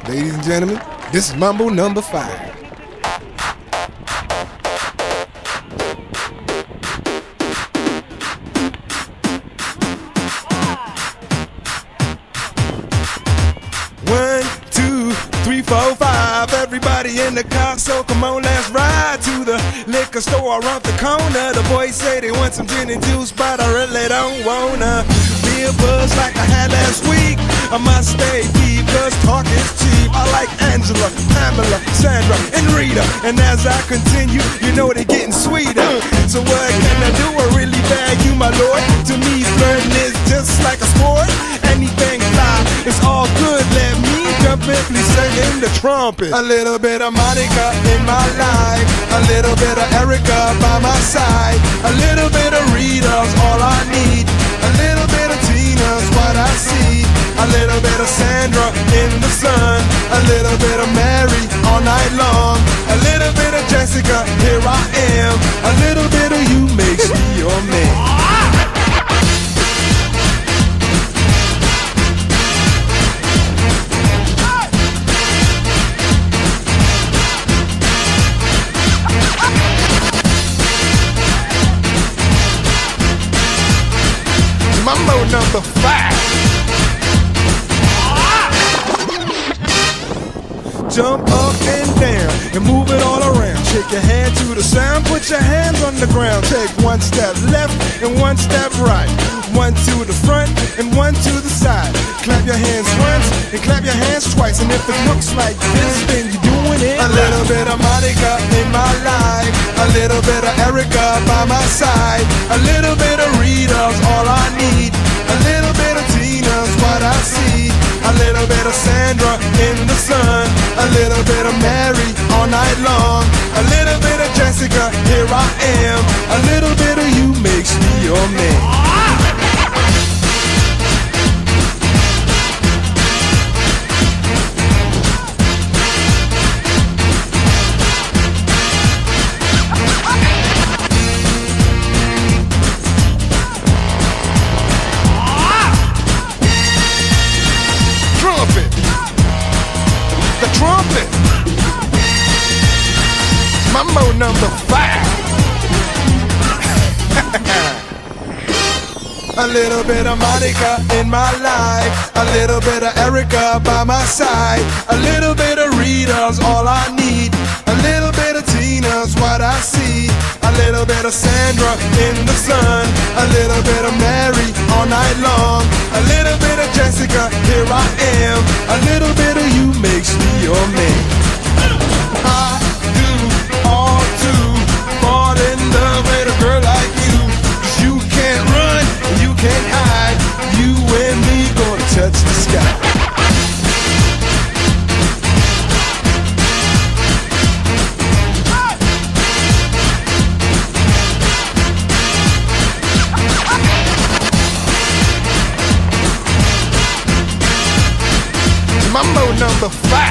Ladies and gentlemen, this is Mambo number 5. One, two, three, four, five. Everybody in the car, so come on, let's ride to the liquor store around the corner. The boys say they want some gin and juice, but I really don't wanna be a buzz like I had last week. I must stay deep, cause talk is cheap. I like Angela, Pamela, Sandra, and Rita. And as I continue, you know they're getting sweeter. So what can I do? I really bag you, my lord. To me, flirting is just like a sport. Anything fly, it's all good. Let me jump in, please sing the trumpet. A little bit of Monica in my life, a little bit of Erica by my side, a little bit of Rita's all I need, a little bit of Tina's what I see, a little bit of Sandra in the sun, a little bit of Mary all night long, a little bit of Jessica, here I am, a little bit of you makes me your man. Mambo number 5. Jump up and down and move it all around. Shake your hand to the sound, put your hands on the ground. Take one step left and one step right. One to the front and one to the side. Clap your hands once and clap your hands twice. And if it looks like this, then you're doing it. A little bit of Monica in my life, a little bit of Erica by my side, a little bit of Rita's all I need, a little bit of Tina's what I see, a little bit of Sandra in the sun, a little bit of Mary all night long, a little bit of Jessica, here I am, a little bit of you makes me your man. The trumpet. Mambo number 5. A little bit of Monica in my life, a little bit of Erica by my side, a little bit of Rita's all I need, a little bit of Tina's what I see, a little bit of Sandra in the sun, a little bit of Mary all night long, a little bit of Jessica, here I am, a little bit of you makes me your man. I do all to fall in love with a girl like you, 'cause you can't run, you can't hide, you and me gonna touch the sky. Mambo number 5.